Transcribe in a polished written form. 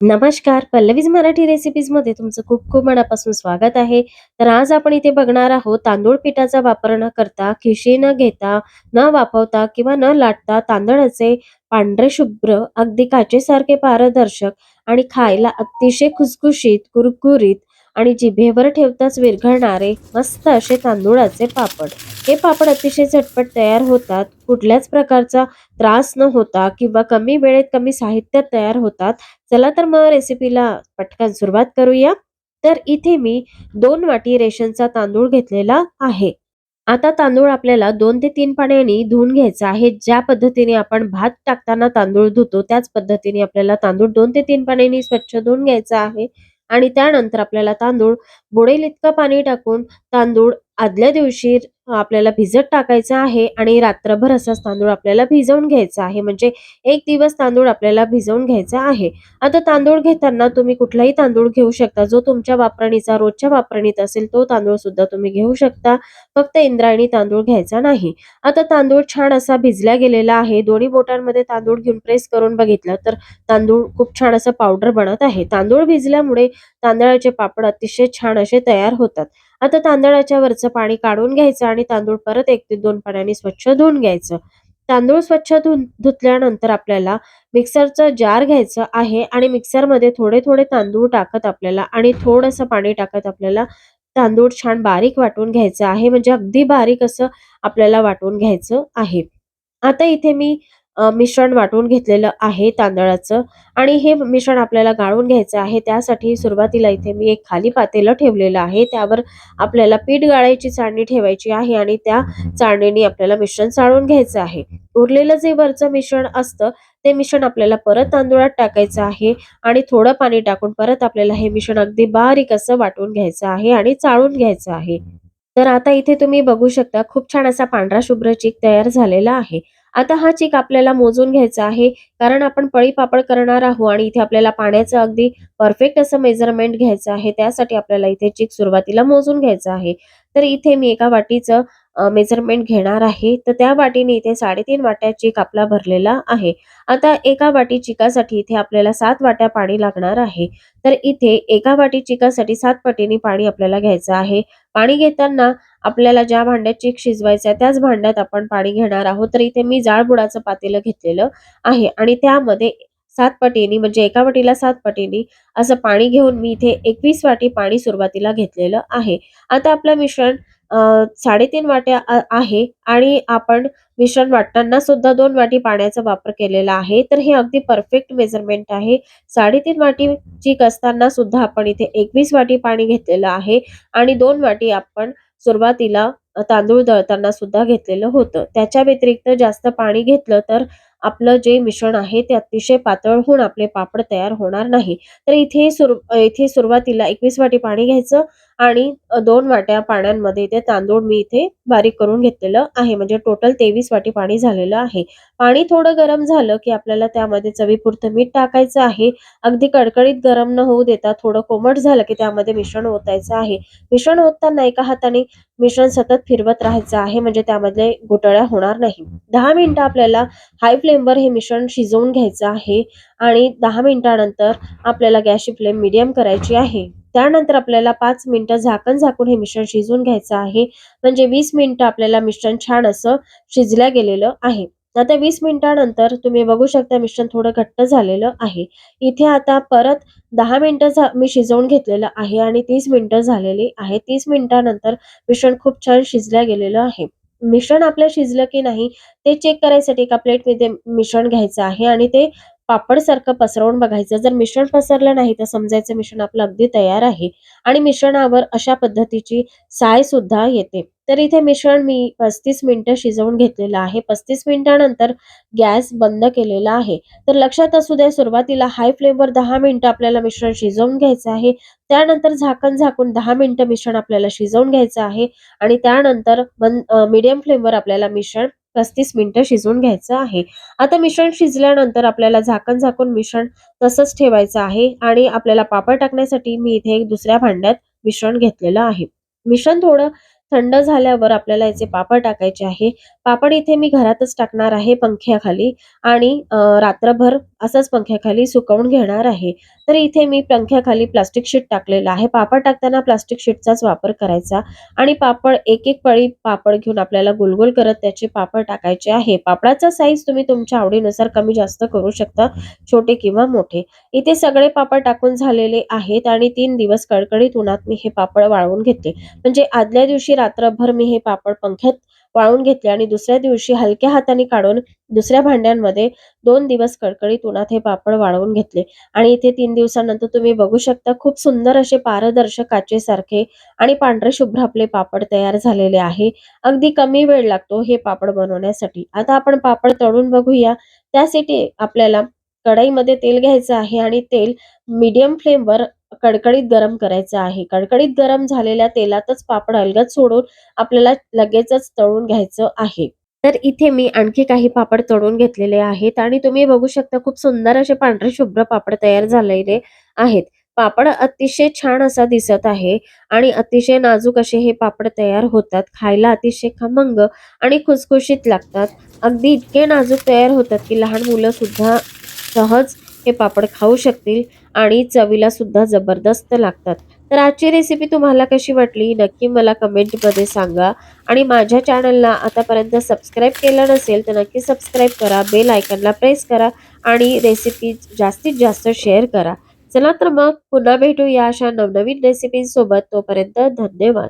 नमस्कार. पल्लवीज मराठी रेसिपीजमध्ये तुमचं खूप खूप मनापासून स्वागत आहे. तर आज आपण इथे बघणार आहोत तांदूळ पिठाचा वापर न करता, खिशी न घेता, न वाफवता किंवा न लाटता तांदळाचे पांढरे शुभ्र, अगदी काचेसारखे पारदर्शक आणि खायला अतिशय खुसखुशीत, कुरकुरीत आणि जिभेवर ठेवताच विरघळणारे मस्त असे तांदूळाचे पापड. हे पापड अतिशय झटपट तयार होतात. कुठल्याच प्रकारचा त्रास न होता किंवा कमी वेळेत कमी साहित्यात तयार होतात. चला तर मग रेसिपीला पटकन सुरुवात करूया. तर इथे मी 2 वाटी रेशनचा तांदूळ घेतलेला आहे. आता तांदूळ आपल्याला 2 ते 3 पाण्याने धुवून घ्यायचा आहे. ज्या पद्धतीने आपण भात टाकताना तांदूळ धुतो त्याच पद्धतीने आपल्याला तांदूळ 2 ते 3 पाण्याने स्वच्छ धुवून घ्यायचा आहे. आणि त्यानंतर आपल्याला तांदूळ बुडेल इतकं पाणी टाकून तांदूळ आदल्या दिवशी आपल्याला भिजत टाकायचा आहे आणि रात्रभर असाच तांदूळ आपल्याला भिजवून घ्यायचा आहे. म्हणजे 1 दिवस तांदूळ आपल्याला भिजवून घ्यायचा आहे. आता तांदूळ घेताना तुम्ही कुठलाही तांदूळ घेऊ शकता. जो तुमच्या वापरणीचा रोजच्या वापरणीत असेल तो तांदूळ सुद्धा तुम्ही घेऊ शकता. फक्त इंद्रायणी तांदूळ घ्यायचा नाही. आता तांदूळ छान असा भिजला गेलेला आहे. दोन्ही बोटांमध्ये तांदूळ घेऊन प्रेस करून बघितलं तर तांदूळ खूप छान असं पावडर बनत आहे. तांदूळ भिजल्यामुळे तांदळाचे पापड अतिशय छान असे तयार होतात. आता तांदळाच्या वरचं पाणी काढून घ्यायचं आणि तांदूळ परत 1 ते 2 पाण्याने स्वच्छ धुवून घ्यायचं. तांदूळ स्वच्छ धुतल्यानंतर आपल्याला मिक्सरचा जार घ्यायचा आहे आणि मिक्सरमध्ये थोडे-थोडे तांदूळ टाकत आपल्याला आणि थोडंसं पाणी टाकत आपल्याला तांदूळ छान बारीक वाटून घ्यायचं आहे. म्हणजे अगदी बारीक असं आपल्याला वाटून घ्यायचं आहे. आता इथे मी मिश्रण वाटून घेतलेलं आहे तांदळाचं आणि हे मिश्रण आपल्याला गाळून घ्यायचं आहे. त्यासाठी सुरुवातीला इथे मी एक खाली पातेलं ठेवलेलं आहे. त्यावर आपल्याला पीठ गाळायची चाळणी ठेवायची आहे आणि त्या चाळणीने आपल्याला मिश्रण चाळून घ्यायचं आहे. उरलेलं जे वरचं मिश्रण असतं, ते मिश्रण आपल्याला परत तांदूळात टाकायचं आहे आणि थोडं पाणी टाकून परत आपल्याला हे मिश्रण अगदी बारीक असं वाटून घ्यायचं आहे आणि चाळून घ्यायचं आहे. तर आता इथे तुम्ही बघू शकता खूप छान असा पांढरा शुभ्र चीक तयार झालेला आहे. आता हा चीक आपल्याला मोजून घ्यायचा आहे, कारण आपण पळी पापड करणार आहोत आणि इथे आपल्याला पाण्याचं अगदी परफेक्ट असं मेजरमेंट घ्यायचं आहे. त्यासाठी आपल्याला इथे चीक सुरुवातीला मोजून घ्यायचं आहे. तर इथे मी एका वाटीचं मेजरमेंट घेणार आहे. तर त्या वाटीने इथे 3.5 वाट्या चीक आपला भरलेला आहे. आता एका वाटी चिकासाठी इथे आपल्याला 7 वाट्या पाणी लागणार आहे. तर इथे एका वाटी चिकासाठी 7 पटीने पाणी आपल्याला घ्यायचं आहे. पाणी घेताना आपल्याला ज्या भांड्यात चीक शिजवायचा आहे त्याच भांड्यात आपण पाणी घेणार आहोत. तर इथे मी जाड बुडाचं पातेलं घेतलेलं आहे आणि त्यामध्ये 7 पटीने म्हणजे एका वाटीला 7 पटीने असं पाणी घेऊन मी इथे 21 वाटी पाणी सुरुवातीला घेतलेलं आहे. आता आपलं मिश्रण 3.5 वाट्या आहे आणि आपण मिश्रण वाटताना सुद्धा 2 वाटी पाण्याचा वापर केलेला आहे. तर हे अगदी परफेक्ट मेजरमेंट आहे. 3.5 वाटी चीक असताना सुद्धा आपण इथे 21 वाटी पाणी घेतलेलं आहे आणि 2 वाटी आपण सुरुवातीला तांदूळ दळताना सुद्धा घेतलेलं होतं. त्याच्या व्यतिरिक्त जास्त पाणी घेतलं तर आपलं जे मिश्रण आहे ते अतिशय पातळ होऊन आपले पापड तयार होणार नाही. तर इथे सुरुवातीला 21 वाटी पाणी घ्यायचं आणि 2 वाट्या पाण्यामध्ये ते तांदूळ मी इथे बारीक करून घेतलेलं आहे. म्हणजे टोटल 23 वाटी पाणी झालेलं आहे. पाणी थोडं गरम झालं की आपल्याला त्यामध्ये चवीपुरतं मीठ टाकायचं आहे. अगदी कडकडीत गरम न होऊ देता थोडं कोमट झालं की त्यामध्ये मिश्रण ओतायचं आहे. मिश्रण ओतताना एका हाताने मिश्रण सतत फिरवत राहायचं आहे, म्हणजे त्यामध्ये गुठळ्या होणार नाही. 10 मिनिटं आपल्याला हाय फ्लेमवर हे मिश्रण शिजवून घ्यायचं आहे आणि 10 मिनिटानंतर आपल्याला गॅसची फ्लेम मीडियम करायची आहे. त्यानंतर आपल्याला 5 मिनिटं झाकण झाकून हे मिश्रण शिजवून घ्यायचं आहे. म्हणजे 20 मिनिटं आपल्याला मिश्रण छान असं शिजल्या गेलेलं आहे. आता 20 मिनिटानंतर तुम्ही बघू शकता मिश्रण थोडं घट्ट झालेलं आहे. इथे आता परत 10 मिनिटं मी शिजवून घेतलेलं आहे आणि 30 मिनिटं झालेली आहे. 30 मिनिटानंतर मिश्रण खूप छान शिजल्या गेलेलं आहे. मिश्रण आपलं शिजलं की नाही ते चेक करायसाठी एका प्लेटमध्ये मिश्रण घ्यायचं आहे आणि ते पापडसारखं पसरवून बघायचं. जर मिश्रण पसरलं नाही तर समजायचं मिश्रण आपलं अगदी तयार आहे आणि मिश्रणावर अशा पद्धतीची साय सुद्धा येते. तर इथे मिश्रण मी 35 मिनिटं शिजवून घेतलेलं आहे. 35 मिनिटानंतर गॅस बंद केलेला आहे. तर लक्षात असू द्या सुरुवातीला हाय फ्लेमवर 10 मिनिटं आपल्याला मिश्रण शिजवून घ्यायचं आहे. त्यानंतर झाकण झाकून 10 मिनिटं मिश्रण आपल्याला शिजवून घ्यायचं आहे आणि त्यानंतर मीडियम फ्लेमवर आपल्याला मिश्रण 35 मिनिटं शिजवून घ्यायचं आहे. आता मिश्रण शिजल्यानंतर आपल्याला झाकण झाकून मिश्रण तसंच ठेवायचं आहे आणि आपल्याला पापड टाकण्यासाठी मी इथे एक दुसऱ्या भांड्यात मिश्रण घेतलेलं आहे. मिश्रण थोडं थंड झाल्यावर आपल्याला याचे पापड टाकायचे आहे. पापड इथे मी घरातच टाकणार आहे पंख्याखाली आणि रात्रभर असंच पंख्याखाली सुकवून घेणार आहे. तर इथे मी पंख्याखाली प्लास्टिक शीट टाकलेलं आहे. पापड टाकताना प्लास्टिक शीटचाच वापर करायचा आणि पापड एक-एक पळी पापड घेऊन आपल्याला गोल-गोल करत त्याचे पापड टाकायचे आहे. पापडाचा साईज तुम्ही तुमच्या आवडीनुसार कमी जास्त करू शकता, छोटे किंवा मोठे. इथे सगळे पापड टाकून झालेले आहेत आणि 3 दिवस कडकडीत उन्हात मी हे पापड वाळवून घेतले. म्हणजे आदल्या दिवशी रात्रभर मी हे पापड पंख्यात वाळवून घेतले आणि दुसऱ्या दिवशी हलक्या हाताने काढून दुसऱ्या भांड्यांमध्ये 2 दिवस कडकडीत उन्हात हे पापड वाळवून घेतले आणि इथे 3 दिवसानंतर तुम्ही बघू शकता खूप सुंदर असे पारदर्शक काचेसारखे आणि पांढरे शुभ्र आपले पापड तयार झालेले आहे. अगदी कमी वेळ लागतो हे पापड बनवण्यासाठी. आता आपण पापड तळून बघूया. त्यासाठी आपल्याला कढईमध्ये तेल घ्यायचं आहे आणि तेल मीडियम फ्लेमवर कडकडीत गरम करायचं आहे. कडकडीत गरम झालेल्या तेलातच पापड अलगद सोडून आपल्याला लगेचच तळून घ्यायचं आहे. तर इथे मी आणखी काही पापड तळून घेतलेले आहेत आणि तुम्ही बघू शकता खूप सुंदर असे पांढरे शुभ्र पापड तयार झालेले आहेत. पापड अतिशय छान असा दिसत आहे आणि अतिशय नाजूक असे हे पापड तयार होतात. खायला अतिशय खमंग आणि खुसखुशीत लागतात. अगदी इतके नाजूक तयार होतात की लहान मुलं सुद्धा सहज हे पापड खाऊ शकतील आणि चवीला सुद्धा जबरदस्त लागतात. तर आजची रेसिपी तुम्हाला कशी वाटली नक्की मला कमेंटमध्ये सांगा आणि माझ्या चॅनलला आतापर्यंत सबस्क्राईब केलं नसेल तर नक्की सबस्क्राईब करा, बेल आयकॉनला प्रेस करा आणि रेसिपी जास्तीत जास्त शेअर करा. चला तर मग पुन्हा भेटूया अशा नवनवीन रेसिपींसोबत. तोपर्यंत धन्यवाद.